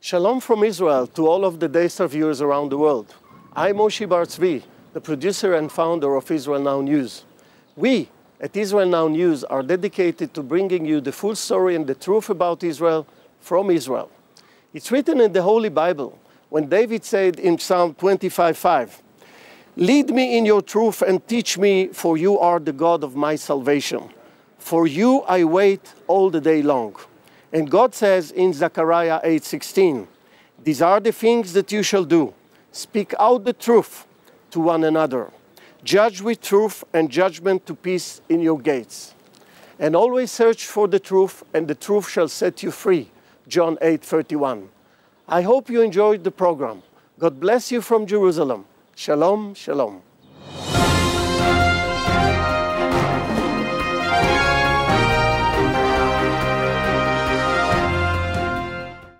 Shalom from Israel to all of the Daystar viewers around the world. I'm Moshe Bar Tzvi, the producer and founder of Israel Now News. We at Israel Now News are dedicated to bringing you the full story and the truth about Israel from Israel. It's written in the Holy Bible when David said in Psalm 25:5, "Lead me in your truth and teach me, for you are the God of my salvation. For you I wait all the day long." And God says in Zechariah 8:16, "These are the things that you shall do. Speak out the truth to one another. Judge with truth and judgment to peace in your gates. And always search for the truth, and the truth shall set you free." John 8:31. I hope you enjoyed the program. God bless you from Jerusalem. Shalom, shalom.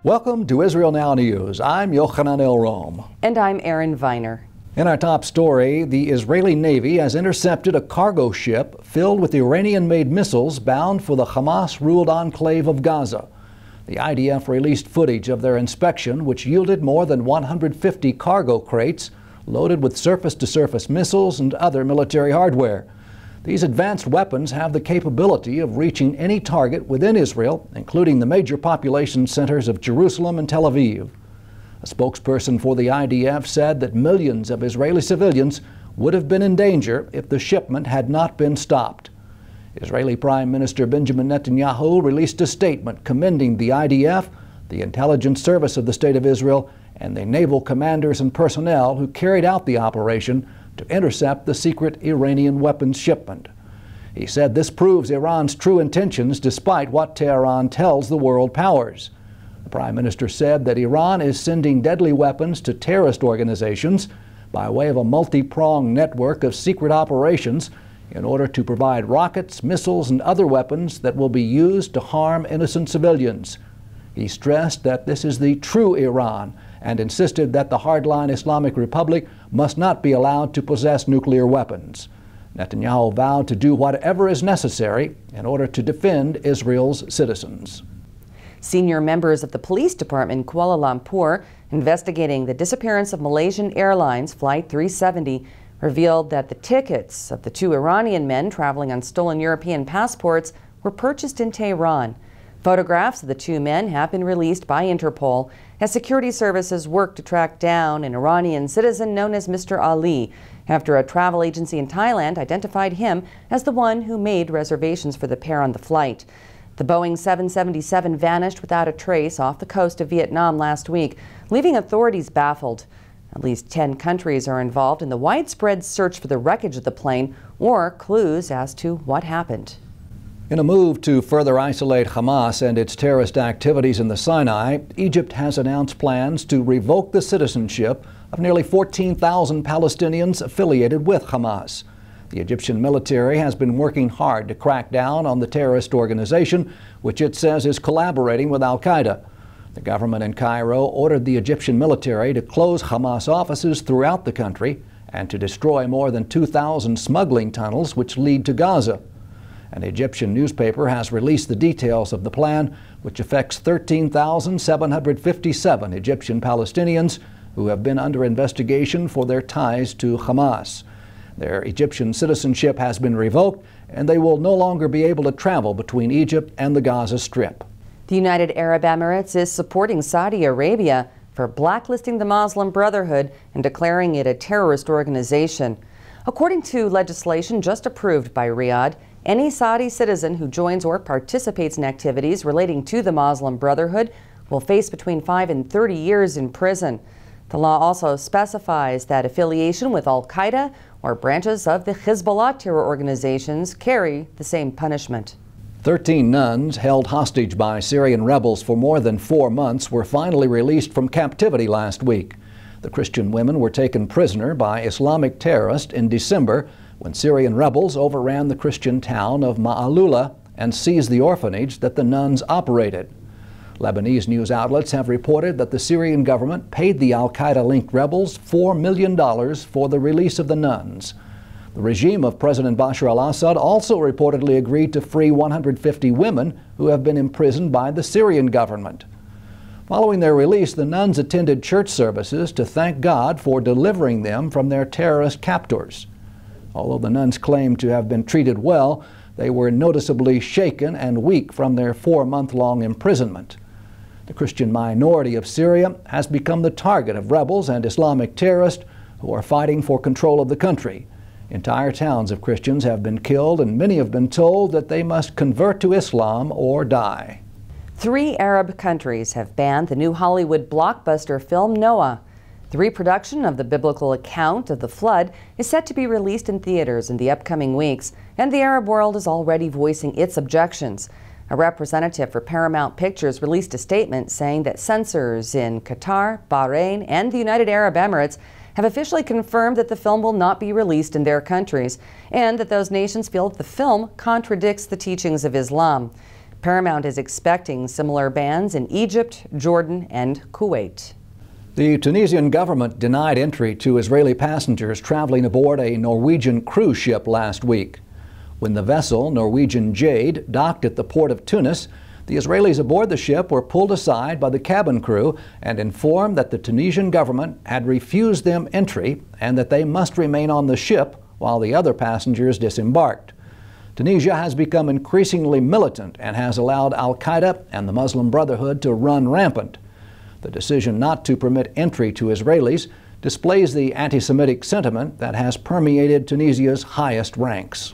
Welcome to Israel Now News. I'm Yochanan Elrom. And I'm Aaron Viner. In our top story, the Israeli Navy has intercepted a cargo ship filled with Iranian-made missiles bound for the Hamas-ruled enclave of Gaza. The IDF released footage of their inspection, which yielded more than 150 cargo crates loaded with surface-to-surface missiles and other military hardware. These advanced weapons have the capability of reaching any target within Israel, including the major population centers of Jerusalem and Tel Aviv. A spokesperson for the IDF said that millions of Israeli civilians would have been in danger if the shipment had not been stopped. Israeli Prime Minister Benjamin Netanyahu released a statement commending the IDF, the intelligence service of the State of Israel, and the naval commanders and personnel who carried out the operation to intercept the secret Iranian weapons shipment. He said this proves Iran's true intentions despite what Tehran tells the world powers. The Prime Minister said that Iran is sending deadly weapons to terrorist organizations by way of a multi-pronged network of secret operations in order to provide rockets, missiles, and other weapons that will be used to harm innocent civilians. He stressed that this is the true Iran and insisted that the hardline Islamic Republic must not be allowed to possess nuclear weapons. Netanyahu vowed to do whatever is necessary in order to defend Israel's citizens. Senior members of the police department in Kuala Lumpur investigating the disappearance of Malaysian Airlines Flight 370 revealed that the tickets of the two Iranian men traveling on stolen European passports were purchased in Tehran. Photographs of the two men have been released by Interpol as security services work to track down an Iranian citizen known as Mr. Ali after a travel agency in Thailand identified him as the one who made reservations for the pair on the flight. The Boeing 777 vanished without a trace off the coast of Vietnam last week, leaving authorities baffled. At least 10 countries are involved in the widespread search for the wreckage of the plane or clues as to what happened. In a move to further isolate Hamas and its terrorist activities in the Sinai, Egypt has announced plans to revoke the citizenship of nearly 14,000 Palestinians affiliated with Hamas. The Egyptian military has been working hard to crack down on the terrorist organization, which it says is collaborating with al-Qaeda. The government in Cairo ordered the Egyptian military to close Hamas offices throughout the country and to destroy more than 2,000 smuggling tunnels which lead to Gaza. An Egyptian newspaper has released the details of the plan, which affects 13,757 Egyptian Palestinians who have been under investigation for their ties to Hamas. Their Egyptian citizenship has been revoked, and they will no longer be able to travel between Egypt and the Gaza Strip. The United Arab Emirates is supporting Saudi Arabia for blacklisting the Muslim Brotherhood and declaring it a terrorist organization. According to legislation just approved by Riyadh, any Saudi citizen who joins or participates in activities relating to the Muslim Brotherhood will face between 5 and 30 years in prison. The law also specifies that affiliation with al-Qaeda or branches of the Hezbollah terror organizations carry the same punishment. 13 nuns held hostage by Syrian rebels for more than 4 months were finally released from captivity last week. The Christian women were taken prisoner by Islamic terrorists in December when Syrian rebels overran the Christian town of Ma'alula and seized the orphanage that the nuns operated. Lebanese news outlets have reported that the Syrian government paid the al-Qaeda-linked rebels $4 million for the release of the nuns. The regime of President Bashar al-Assad also reportedly agreed to free 150 women who have been imprisoned by the Syrian government. Following their release, the nuns attended church services to thank God for delivering them from their terrorist captors. Although the nuns claimed to have been treated well, they were noticeably shaken and weak from their 4-month-long imprisonment. The Christian minority of Syria has become the target of rebels and Islamic terrorists who are fighting for control of the country. Entire towns of Christians have been killed, and many have been told that they must convert to Islam or die. 3 Arab countries have banned the new Hollywood blockbuster film Noah. The reproduction of the biblical account of the flood is set to be released in theaters in the upcoming weeks, and the Arab world is already voicing its objections. A representative for Paramount Pictures released a statement saying that censors in Qatar, Bahrain, and the United Arab Emirates have officially confirmed that the film will not be released in their countries, and that those nations feel that the film contradicts the teachings of Islam. Paramount is expecting similar bans in Egypt, Jordan, and Kuwait. The Tunisian government denied entry to Israeli passengers traveling aboard a Norwegian cruise ship last week. When the vessel, Norwegian Jade, docked at the port of Tunis, the Israelis aboard the ship were pulled aside by the cabin crew and informed that the Tunisian government had refused them entry and that they must remain on the ship while the other passengers disembarked. Tunisia has become increasingly militant and has allowed al-Qaeda and the Muslim Brotherhood to run rampant. The decision not to permit entry to Israelis displays the anti-Semitic sentiment that has permeated Tunisia's highest ranks.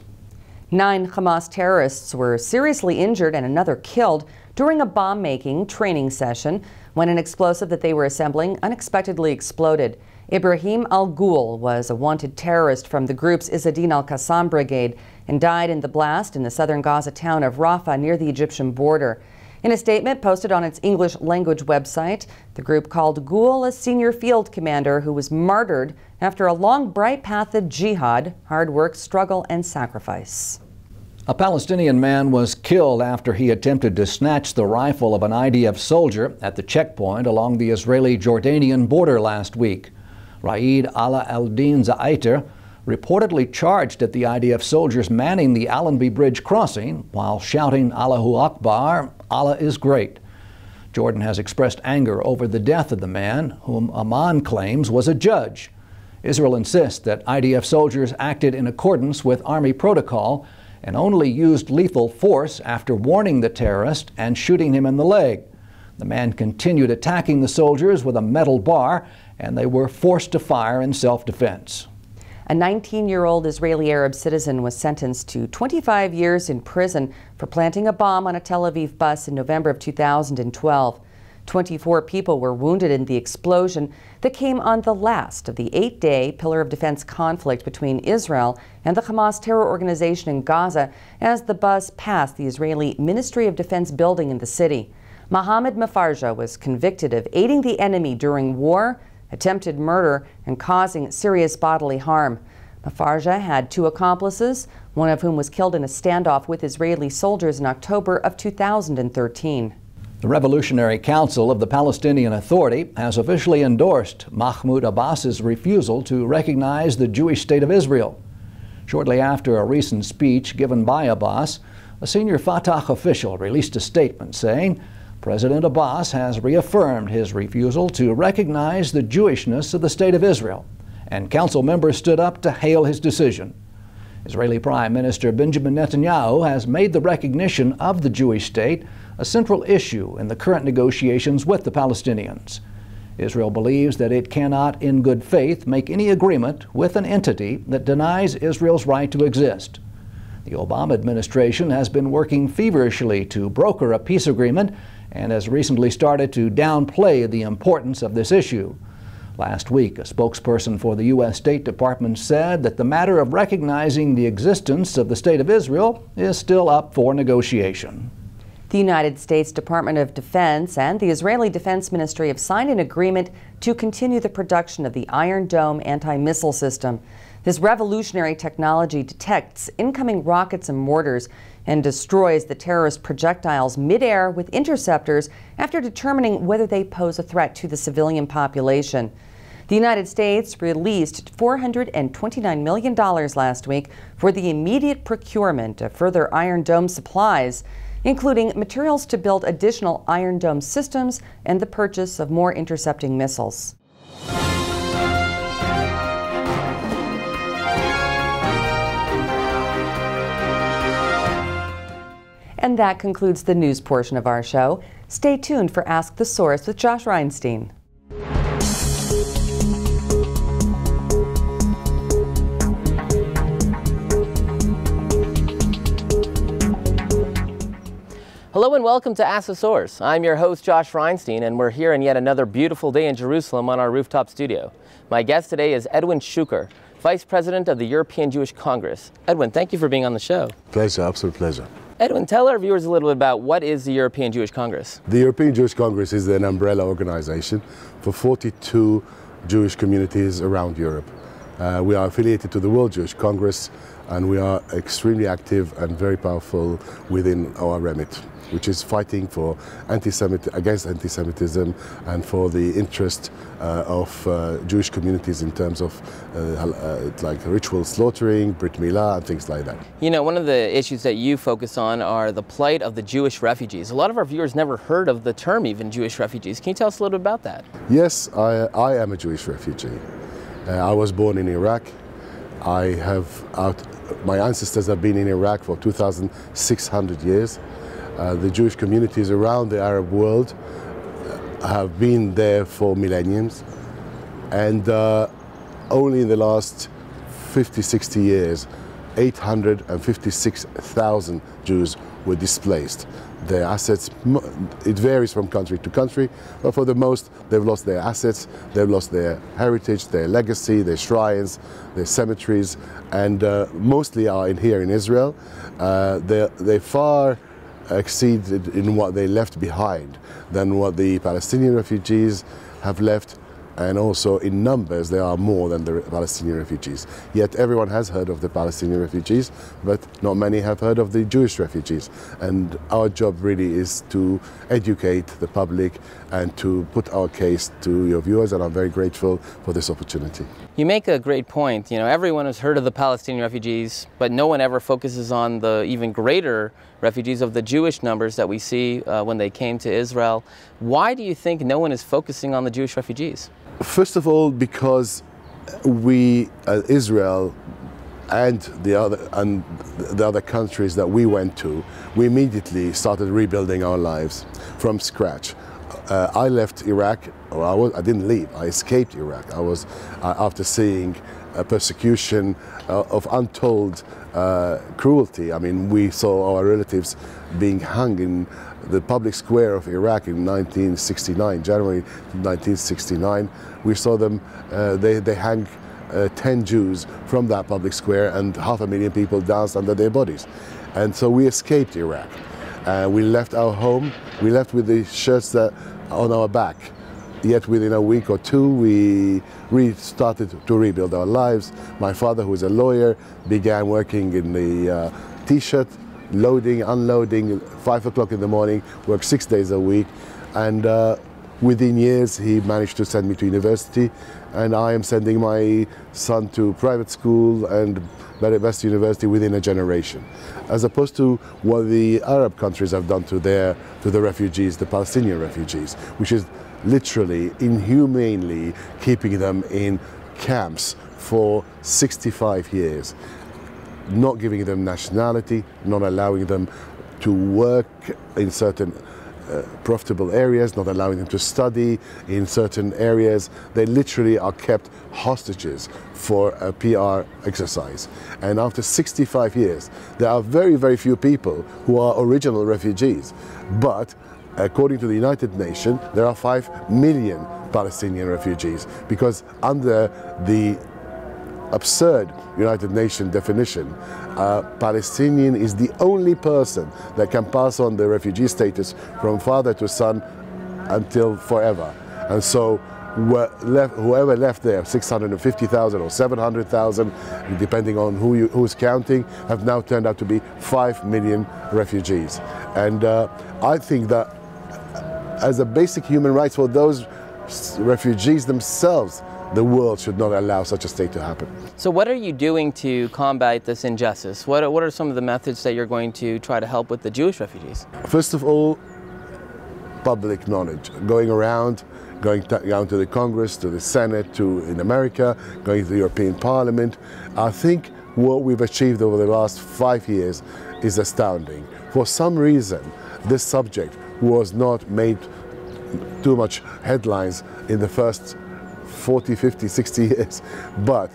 9 Hamas terrorists were seriously injured and another killed during a bomb-making training session when an explosive that they were assembling unexpectedly exploded. Ibrahim al-Ghul was a wanted terrorist from the group's Izzadin al-Qassam brigade and died in the blast in the southern Gaza town of Rafah near the Egyptian border. In a statement posted on its English language website, the group called Ghul a senior field commander who was martyred after a long, bright path of jihad, hard work, struggle, and sacrifice. A Palestinian man was killed after he attempted to snatch the rifle of an IDF soldier at the checkpoint along the Israeli-Jordanian border last week. Raed Ala al-Din Za'ater reportedly charged at the IDF soldiers manning the Allenby Bridge crossing while shouting Allahu Akbar, Allah is great. Jordan has expressed anger over the death of the man, whom Amman claims was a judge. Israel insists that IDF soldiers acted in accordance with Army protocol and only used lethal force after warning the terrorist and shooting him in the leg. The man continued attacking the soldiers with a metal bar, and they were forced to fire in self-defense. A 19-year-old Israeli Arab citizen was sentenced to 25 years in prison for planting a bomb on a Tel Aviv bus in November of 2012. 24 people were wounded in the explosion that came on the last of the 8-day pillar of defense conflict between Israel and the Hamas terror organization in Gaza as the bus passed the Israeli Ministry of Defense building in the city. Mohammed Mafarja was convicted of aiding the enemy during war, attempted murder, and causing serious bodily harm. Mafarja had 2 accomplices, one of whom was killed in a standoff with Israeli soldiers in October of 2013. The Revolutionary Council of the Palestinian Authority has officially endorsed Mahmoud Abbas's refusal to recognize the Jewish state of Israel. Shortly after a recent speech given by Abbas, a senior Fatah official released a statement saying President Abbas has reaffirmed his refusal to recognize the Jewishness of the State of Israel, and council members stood up to hail his decision. Israeli Prime Minister Benjamin Netanyahu has made the recognition of the Jewish state a central issue in the current negotiations with the Palestinians. Israel believes that it cannot, in good faith, make any agreement with an entity that denies Israel's right to exist. The Obama administration has been working feverishly to broker a peace agreement and has recently started to downplay the importance of this issue. Last week, a spokesperson for the U.S. State Department said that the matter of recognizing the existence of the State of Israel is still up for negotiation. The United States Department of Defense and the Israeli Defense Ministry have signed an agreement to continue the production of the Iron Dome anti-missile system. This revolutionary technology detects incoming rockets and mortars and destroys the terrorist projectiles midair with interceptors after determining whether they pose a threat to the civilian population. The United States released $429 million last week for the immediate procurement of further Iron Dome supplies. including materials to build additional Iron Dome systems and the purchase of more intercepting missiles. And that concludes the news portion of our show. Stay tuned for Ask the Source with Josh Reinstein. Hello and welcome to Ask the Source. I'm your host, Josh Reinstein, and we're here in yet another beautiful day in Jerusalem on our rooftop studio. My guest today is Edwin Schuker, Vice President of the European Jewish Congress. Edwin, thank you for being on the show. Pleasure, absolute pleasure. Edwin, tell our viewers a little bit about what is the European Jewish Congress? The European Jewish Congress is an umbrella organization for 42 Jewish communities around Europe. We are affiliated to the World Jewish Congress, and we are extremely active and very powerful within our remit, which is fighting against anti-Semitism and for the interest of Jewish communities in terms of like ritual slaughtering, Brit Milah, and things like that. You know, one of the issues that you focus on are the plight of the Jewish refugees. A lot of our viewers never heard of the term even Jewish refugees. Can you tell us a little bit about that? Yes, I am a Jewish refugee. I was born in Iraq. My ancestors have been in Iraq for 2,600 years. The Jewish communities around the Arab world have been there for millenniums, and only in the last 50, 60 years, 856,000 Jews were displaced. Their assets, it varies from country to country, but for the most, they've lost their assets, they've lost their heritage, their legacy, their shrines, their cemeteries, and mostly are here in Israel. They far exceeded in what they left behind than what the Palestinian refugees have left, and also in numbers there are more than the Palestinian refugees. Yet everyone has heard of the Palestinian refugees, but not many have heard of the Jewish refugees. And our job really is to educate the public and to put our case to your viewers, and I'm very grateful for this opportunity. You make a great point. You know, everyone has heard of the Palestinian refugees, but no one ever focuses on the even greater refugees of the Jewish numbers that we see when they came to Israel. Why do you think no one is focusing on the Jewish refugees? First of all, because we, Israel, and the other countries that we went to, we immediately started rebuilding our lives from scratch. I left Iraq, or I didn't leave, I escaped Iraq. I was, after seeing persecution of untold cruelty. I mean, we saw our relatives being hung in the public square of Iraq in 1969, January 1969. We saw them, they hung 10 Jews from that public square, and 500,000 people danced under their bodies. And so we escaped Iraq. We left our home, we left with the shirts on our back. Yet within a week or two, we started to rebuild our lives. My father, who is a lawyer, began working in the T-shirt, loading, unloading, 5 o'clock in the morning, worked 6 days a week. And within years, he managed to send me to university. And I am sending my son to private school and best university within a generation. As opposed to what the Arab countries have done to the refugees, the Palestinian refugees, which is literally, inhumanely keeping them in camps for 65 years, not giving them nationality, not allowing them to work in certain profitable areas, not allowing them to study in certain areas. They literally are kept hostages for a PR exercise. And after 65 years, there are very, very few people who are original refugees. But according to the United Nations, there are 5 million Palestinian refugees, because under the absurd United Nations definition, Palestinian is the only person that can pass on the refugee status from father to son until forever. And so whoever left there, 650,000 or 700,000, depending on who's counting, have now turned out to be 5 million refugees. And I think that as a basic human right for those refugees themselves the world should not allow such a state to happen. So what are you doing to combat this injustice? What are some of the methods that you're going to try to help with the Jewish refugees? First of all, public knowledge, going around, going down to the Congress, to the Senate, in America, going to the European Parliament. I think what we've achieved over the last 5 years is astounding. For some reason, this subject was not made too much headlines in the first 40, 50, 60 years, but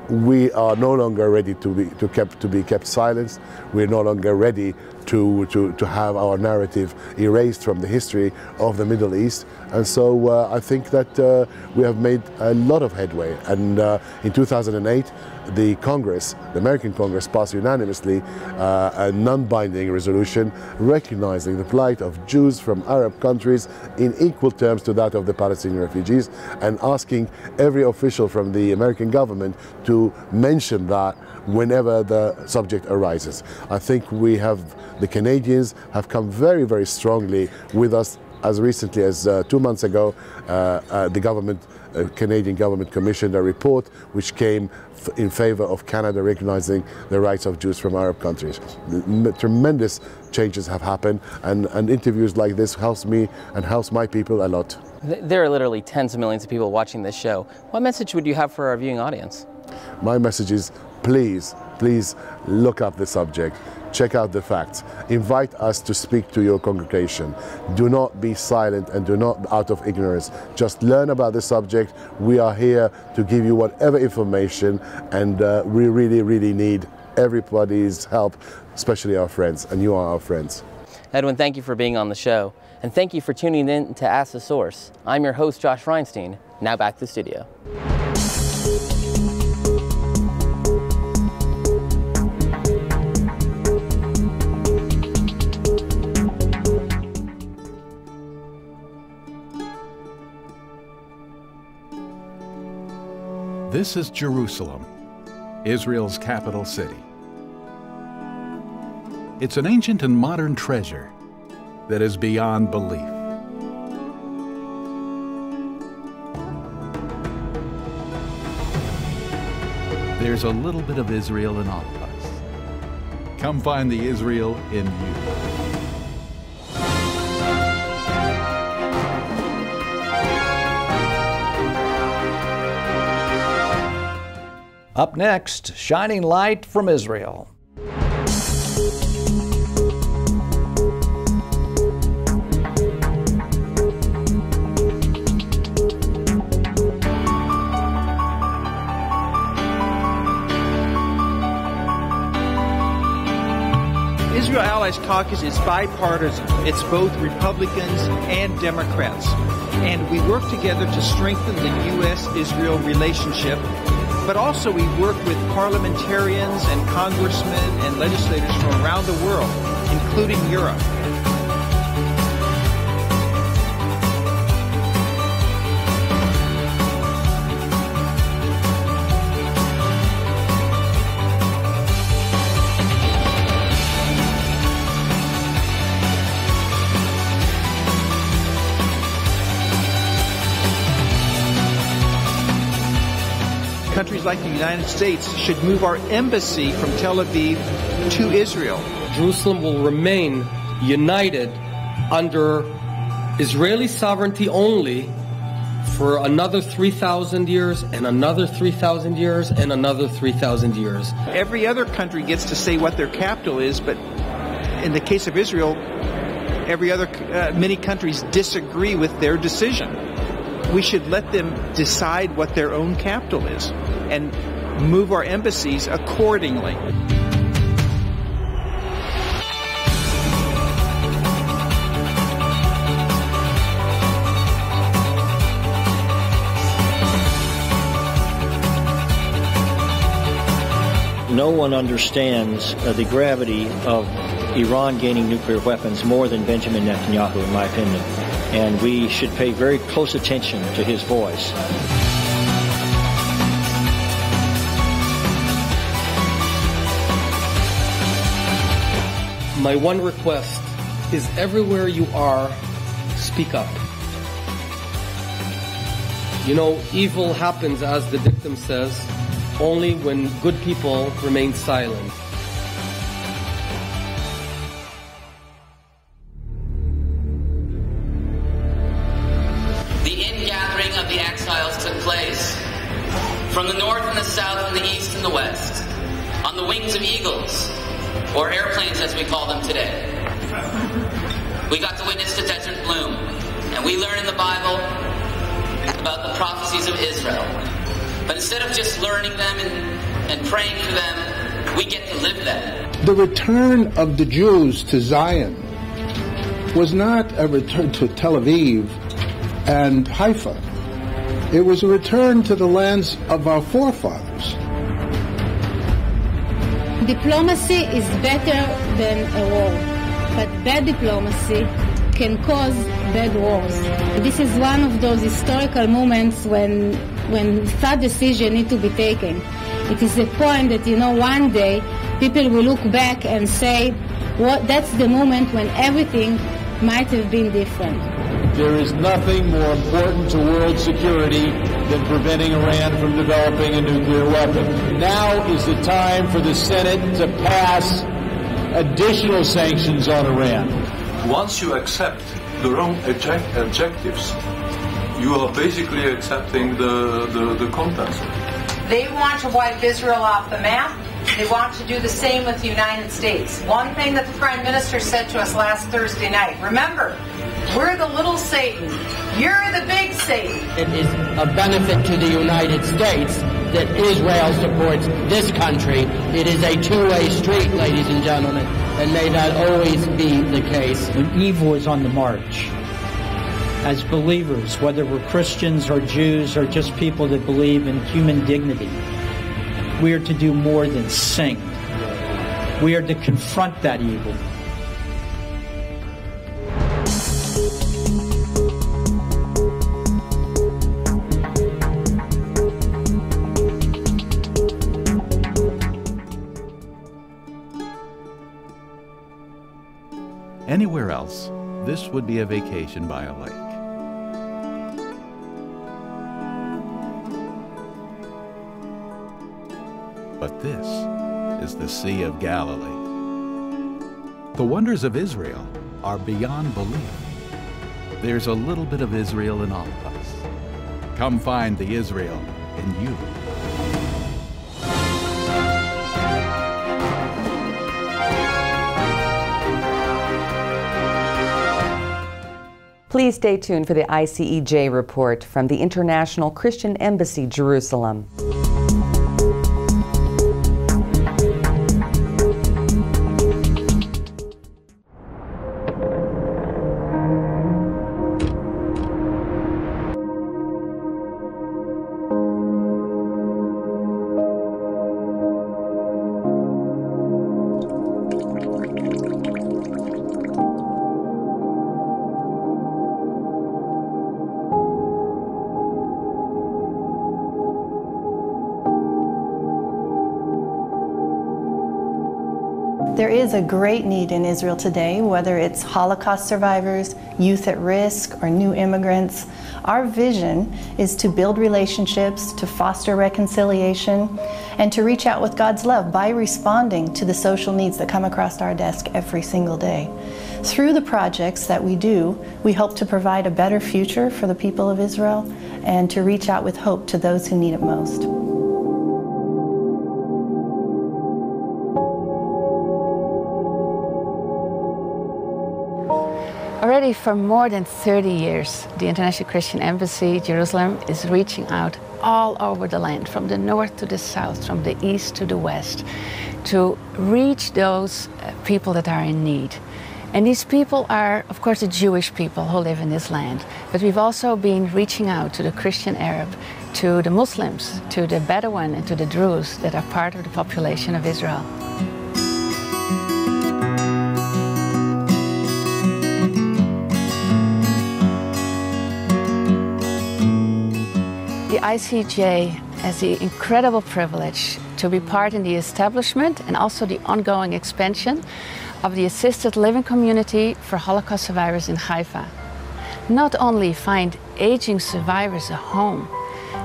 we are no longer ready to be kept silent. We're no longer ready to have our narrative erased from the history of the Middle East. And so I think that we have made a lot of headway. And in 2008, the American Congress, passed unanimously a non-binding resolution recognizing the plight of Jews from Arab countries in equal terms to that of the Palestinian refugees, and asking every official from the American government to mention that whenever the subject arises. I think the Canadians have come very, very strongly with us. As recently as 2 months ago, the Canadian government commissioned a report which came in favor of Canada recognizing the rights of Jews from Arab countries. Tremendous changes have happened, and interviews like this helps me and helps my people a lot. There are literally tens of millions of people watching this show. What message would you have for our viewing audience? My message is, please look up the subject. Check out the facts. Invite us to speak to your congregation. Do not be silent and do not out of ignorance. Just learn about the subject. We are here to give you whatever information, and we really, really need everybody's help, especially our friends, and you are our friends. Edwin, thank you for being on the show, and thank you for tuning in to Ask the Source. I'm your host, Josh Reinstein. Now back to the studio. This is Jerusalem, Israel's capital city. It's an ancient and modern treasure that is beyond belief. There's a little bit of Israel in all of us. Come find the Israel in you. Up next, shining light from Israel. Israel Allies Caucus is bipartisan. It's both Republicans and Democrats. And we work together to strengthen the U.S.-Israel relationship. But also we work with parliamentarians and congressmen and legislators from around the world, including Europe. Countries like the United States should move our embassy from Tel Aviv to Israel. Jerusalem will remain united under Israeli sovereignty only for another 3,000 years and another 3,000 years and another 3,000 years. Every other country gets to say what their capital is, but in the case of Israel, many countries disagree with their decision. We should let them decide what their own capital is and move our embassies accordingly. No one understands the gravity of Iran gaining nuclear weapons more than Benjamin Netanyahu, in my opinion. And we should pay very close attention to his voice. My one request is everywhere you are, speak up. You know, evil happens, as the dictum says, only when good people remain silent. The ingathering of the exiles took place from the north and the south and the east and the west, on the wings of eagles, or airplanes as we call them today. We got to witness the desert bloom, and we learn in the Bible about the prophecies of Israel. But instead of just learning them and praying for them, we get to live them. The return of the Jews to Zion was not a return to Tel Aviv and Haifa. It was a return to the lands of our forefathers. Diplomacy is better than a war, but bad diplomacy can cause bad wars. This is one of those historical moments when tough decisions need to be taken. It is the point that, you know, one day people will look back and say, that's the moment when everything might have been different. There is nothing more important to world security than preventing Iran from developing a nuclear weapon. Now is the time for the Senate to pass additional sanctions on Iran. Once you accept the wrong objectives, you are basically accepting the contents. They want to wipe Israel off the map. They want to do the same with the United States. One thing that the Prime Minister said to us last Thursday night, remember, we're the little Satan. You're the big Satan. It is a benefit to the United States that Israel supports this country. It is a two-way street, ladies and gentlemen, and may not always be the case. When evil is on the march, as believers, whether we're Christians or Jews or just people that believe in human dignity, we are to do more than sing. We are to confront that evil. Anywhere else, this would be a vacation by a lake. But this is the Sea of Galilee. The wonders of Israel are beyond belief. There's a little bit of Israel in all of us. Come find the Israel in you. Please stay tuned for the ICEJ report from the International Christian Embassy, Jerusalem. There is a great need in Israel today, whether it's Holocaust survivors, youth at risk, or new immigrants. Our vision is to build relationships, to foster reconciliation, and to reach out with God's love by responding to the social needs that come across our desk every single day. Through the projects that we do, we hope to provide a better future for the people of Israel and to reach out with hope to those who need it most. Already for more than 30 years, the International Christian Embassy, Jerusalem, is reaching out all over the land, from the north to the south, from the east to the west, to reach those people that are in need. And these people are, of course, the Jewish people who live in this land. But we've also been reaching out to the Christian Arab, to the Muslims, to the Bedouin, and to the Druze that are part of the population of Israel. The ICJ has the incredible privilege to be part in the establishment and also the ongoing expansion of the assisted living community for Holocaust survivors in Haifa. not only find aging survivors a home,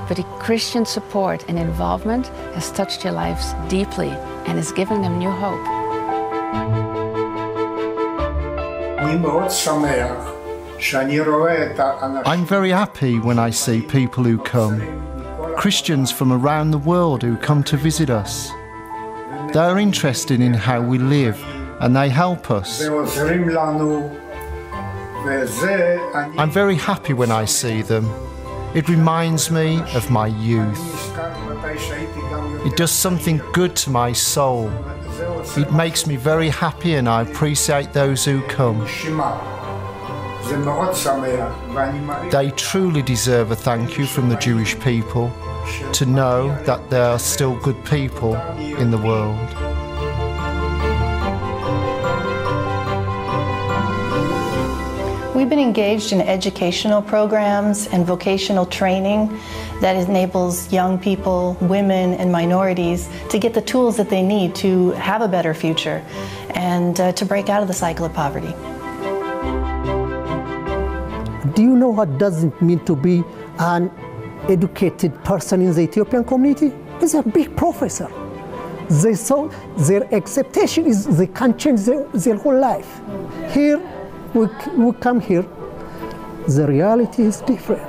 but the Christian support and involvement has touched their lives deeply and is giving them new hope. I'm very happy when I see people who come, Christians from around the world who come to visit us. They are interested in how we live and they help us. I'm very happy when I see them. It reminds me of my youth. It does something good to my soul. It makes me very happy and I appreciate those who come. They truly deserve a thank you from the Jewish people, to know that there are still good people in the world. We've been engaged in educational programs and vocational training that enables young people, women, and minorities to get the tools that they need to have a better future and to break out of the cycle of poverty. Do you know what does it mean to be an educated person in the Ethiopian community? It's a big professor. They saw their acceptation is they can change their whole life. Here, we come here, the reality is different.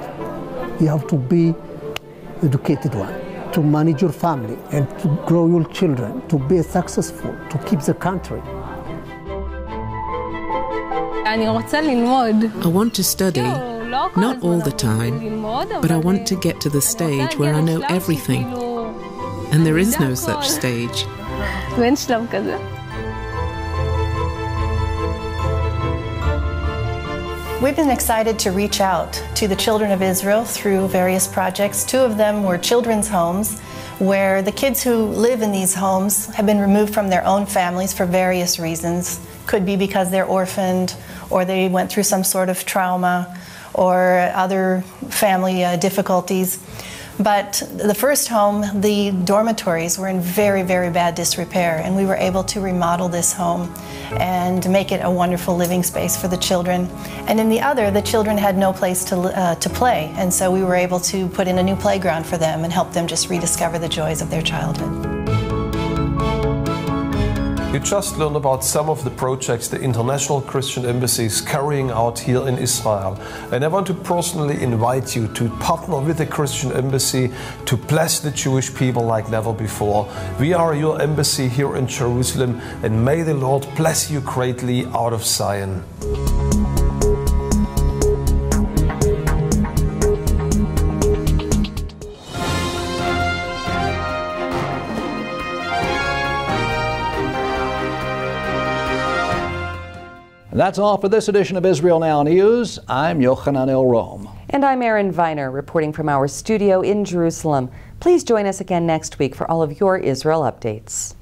You have to be educated one, to manage your family and to grow your children, to be successful, to keep the country. I want to study, not all the time, but I want to get to the stage where I know everything. And there is no such stage. We've been excited to reach out to the children of Israel through various projects. 2 of them were children's homes, where the kids who live in these homes have been removed from their own families for various reasons. Could be because they're orphaned, or they went through some sort of trauma, or other family difficulties. But the first home, the dormitories were in very, very bad disrepair, and we were able to remodel this home and make it a wonderful living space for the children. And in the other, the children had no place to play, and so we were able to put in a new playground for them and help them just rediscover the joys of their childhood. You just learned about some of the projects the International Christian Embassy is carrying out here in Israel. And I want to personally invite you to partner with the Christian Embassy to bless the Jewish people like never before. We are your embassy here in Jerusalem, and may the Lord bless you greatly out of Zion. And that's all for this edition of Israel Now News. I'm Yochanan El-Rom. And I'm Erin Viner, reporting from our studio in Jerusalem. Please join us again next week for all of your Israel updates.